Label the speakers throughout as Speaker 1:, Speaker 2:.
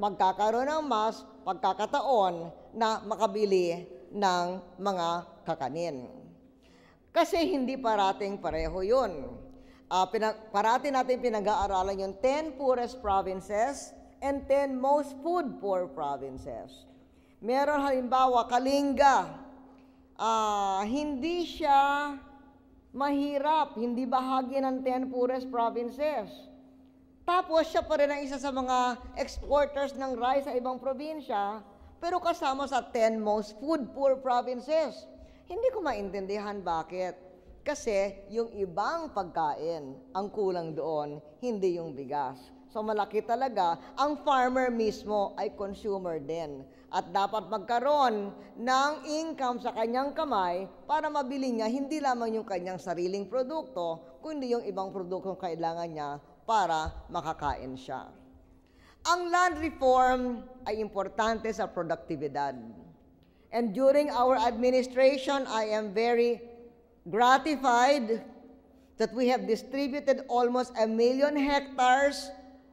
Speaker 1: magkakaroon ng mas pagkakataon na makabili ng mga kakanin. Kasi hindi parating pareho yun. Parati natin pinag-aaralan yung 10 poorest provinces and 10 most food-poor provinces. Meron halimbawa, Kalinga, hindi siya mahirap, hindi bahagi ng 10 poorest provinces. Tapos siya pa rin ang isa sa mga exporters ng rice sa ibang probinsya, pero kasama sa 10 most food-poor provinces. Hindi ko maintindihan bakit. Kasi yung ibang pagkain ang kulang doon, hindi yung bigas. So malaki talaga, ang farmer mismo ay consumer din. At dapat magkaroon ng income sa kanyang kamay para mabili niya hindi lamang yung kanyang sariling produkto, kundi yung ibang produktong kailangan niya para makakain siya. Ang land reform ay importante sa produktibidad. And during our administration, I am very gratified that we have distributed almost 1 million hectares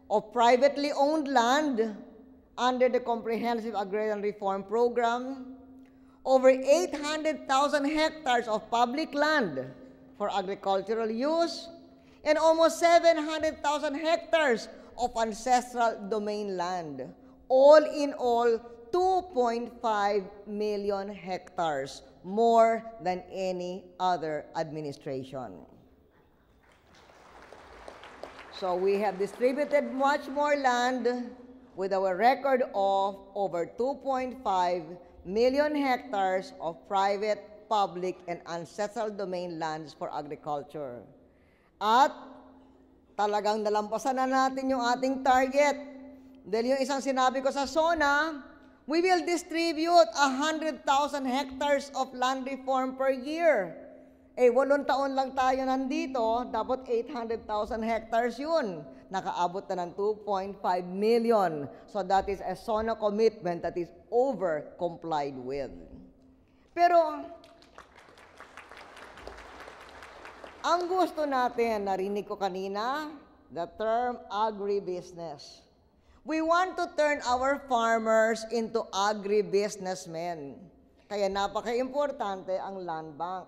Speaker 1: of privately owned land under the Comprehensive Agrarian Reform Program, over 800,000 hectares of public land for agricultural use, and almost 700,000 hectares of ancestral domain land. All in all, 2.5 million hectares, more than any other administration. So we have distributed much more land with our record of over 2.5 million hectares of private, public, and ancestral domain lands for agriculture. At talagang nalampasan na natin yung ating target. Dahil yung isang sinabi ko sa SONA, we will distribute 100,000 hectares of land reform per year. 8 taon lang tayo nandito, dapat 800,000 hectares yun. Nakaabot na ng 2.5 million. So that is a SONA commitment that is over-complied with. Pero, ang gusto natin, narinig ko kanina, the term agribusiness. We want to turn our farmers into agribusinessmen. Kaya napaka-importante ang land bank.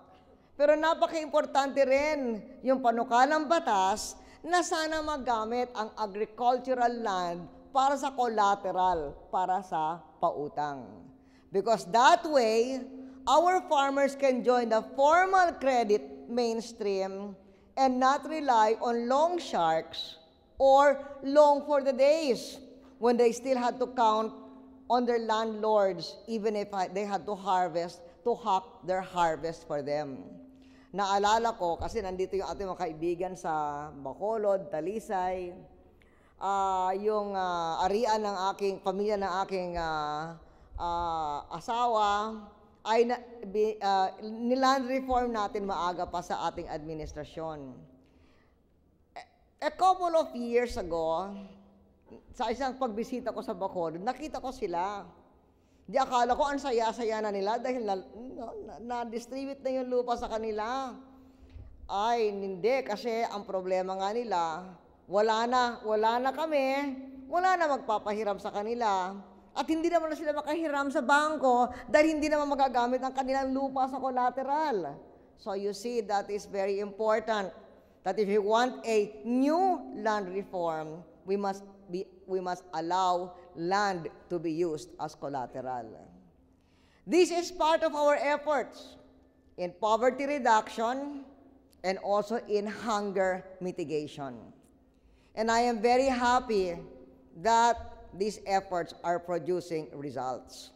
Speaker 1: Pero napaka-importante rin yung panukalang batas na sana magamit ang agricultural land para sa collateral, para sa pautang. Because that way, our farmers can join the formal credit mainstream and not rely on loan sharks or long for the days when they still had to count on their landlords even if they had to hack their harvest for them. Naalala ko, kasi nandito yung ating mga kaibigan sa Bacolod, Talisay, yung arian ng aking pamilya ng aking asawa, ay niland reform natin maaga pa sa ating administrasyon. A couple of years ago, sa isang pagbisita ko sa Bacolod, nakita ko sila. Di akala ko ang saya-saya na nila dahil na-distribute na yung lupa sa kanila. Ay, hindi, kasi ang problema nga nila, wala na kami, wala na magpapahiram sa kanila. At hindi naman na sila makahiram sa bangko dahil hindi naman magagamit ang kanilang lupa sa collateral. So you see, that is very important. That if you want a new land reform, we must allow land to be used as collateral. This is part of our efforts in poverty reduction and also in hunger mitigation. And I am very happy that these efforts are producing results.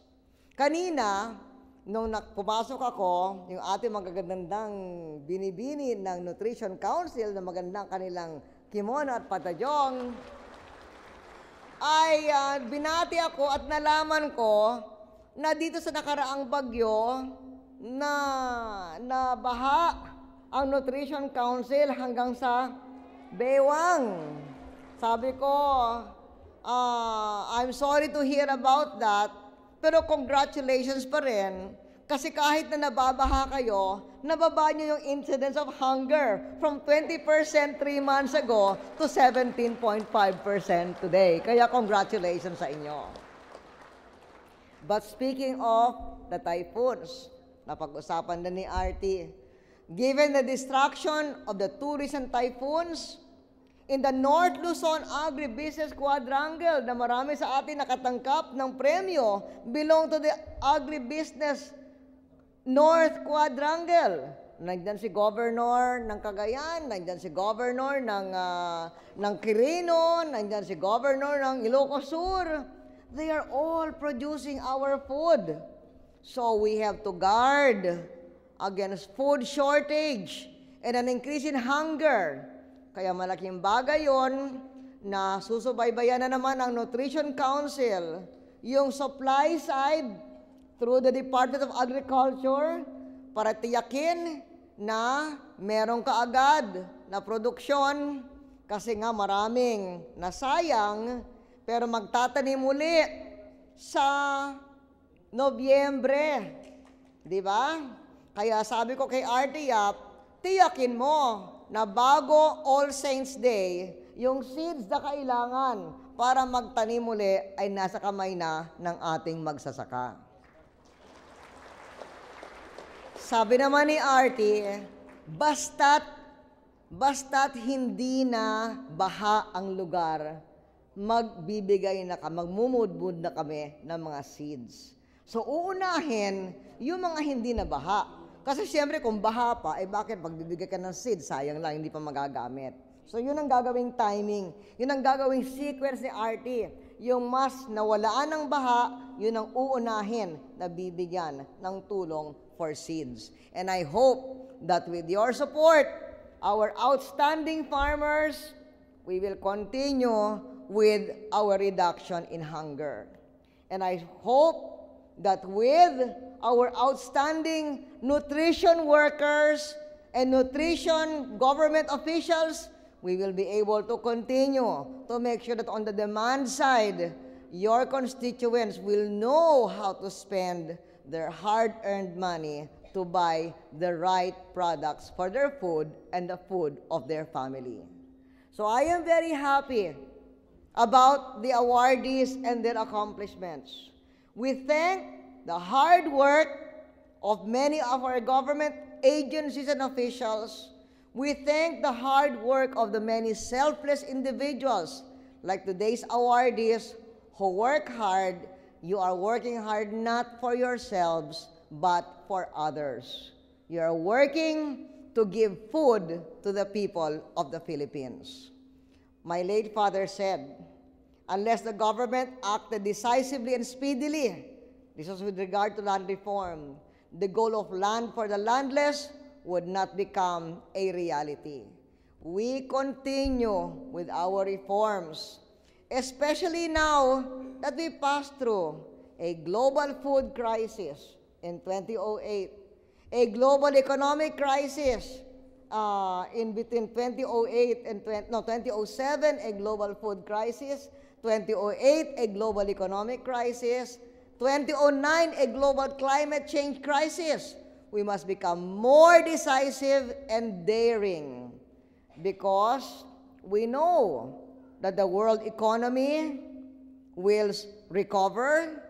Speaker 1: Kanina, nung pumasok ako, yung ating magagandang binibini ng Nutrition Council na magandang kanilang kimono at patadyong, ay binati ako at nalaman ko na dito sa nakaraang bagyo na baha ang Nutrition Council hanggang sa bewang. Sabi ko, I'm sorry to hear about that, pero congratulations pa rin Kasi kahit na nababaha kayo, nababa nyo yung incidence of hunger from 20% 3 months ago to 17.5% today. Kaya congratulations sa inyo. But speaking of the typhoons, napag-usapan na ni RT, given the destruction of the two recent typhoons, in the North Luzon Agribusiness Quadrangle na marami sa atin nakatangkap ng premyo belong to the Agribusiness North Quadrangle. Nandiyan si Governor ng Cagayan, nandiyan si Governor ng Quirino, nandiyan si Governor ng Ilocos Sur. They are all producing our food. So we have to guard against food shortage and an increase in hunger. Kaya malaking bagay yon na susubaybayan na naman ang Nutrition Council, yung supply side through the Department of Agriculture para tiyakin na merong kaagad na produksyon kasi nga maraming nasayang pero magtatanim muli sa Nobyembre. Di ba? Kaya sabi ko kay RT Yap, tiyakin mo na bago All Saints Day, yung seeds na kailangan para magtanim muli ay nasa kamay na ng ating magsasaka. Sabi naman ni RT, basta't hindi na baha ang lugar, magbibigay na magmumudbud na kami ng mga seeds. So uunahin yung mga hindi na baha. Kasi siyempre kung baha pa, bakit magbibigay ka ng seeds? Sayang lang, hindi pa magagamit. So yun ang gagawing timing. Yun ang gagawing sequence ni RT. Yung mas nawalaan ng baha, yun ang uunahin na bibigyan ng tulong for seeds. And I hope that with your support, our outstanding farmers, we will continue with our reduction in hunger. And I hope that with our outstanding nutrition workers and nutrition government officials, we will be able to continue to make sure that on the demand side, your constituents will know how to spend their hard-earned money to buy the right products for their food and the food of their family. So I am very happy about the awardees and their accomplishments. We thank the hard work of many of our government agencies and officials. We thank the hard work of the many selfless individuals like today's awardees who work hard. You are working hard not for yourselves, but for others. You are working to give food to the people of the Philippines. My late father said, unless the government acted decisively and speedily, this was with regard to land reform, the goal of land for the landless would not become a reality. We continue with our reforms, especially now that we passed through a global food crisis in 2008, a global economic crisis in between 2008 and 2007, a global food crisis, 2008, a global economic crisis, 2009, a global climate change crisis. We must become more decisive and daring because we know that the world economy will recover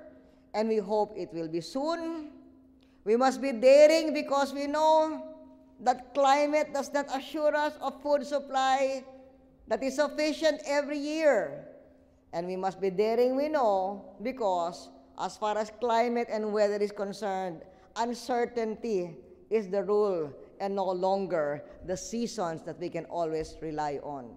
Speaker 1: and we hope it will be soon. We must be daring because we know that climate does not assure us of food supply that is sufficient every year. And we must be daring, we know, because as far as climate and weather is concerned, uncertainty is the rule and no longer the seasons that we can always rely on.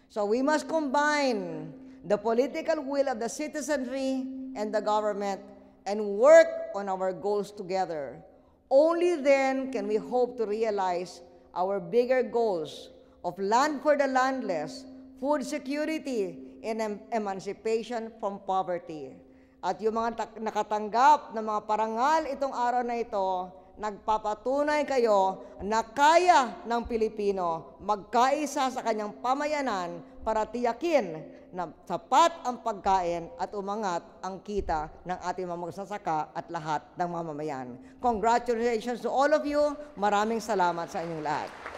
Speaker 1: So we must combine the political will of the citizenry and the government and work on our goals together. Only then can we hope to realize our bigger goals of land for the landless, food security, and emancipation from poverty. At yung mga nakatanggap ng mga parangal itong araw na ito, nagpapatunay kayo na kaya ng Pilipino magkaisa sa kanyang pamayanan para tiyakin na sapat ang pagkain at umangat ang kita ng ating mga magsasaka at lahat ng mamamayan. Congratulations to all of you. Maraming salamat sa inyong lahat.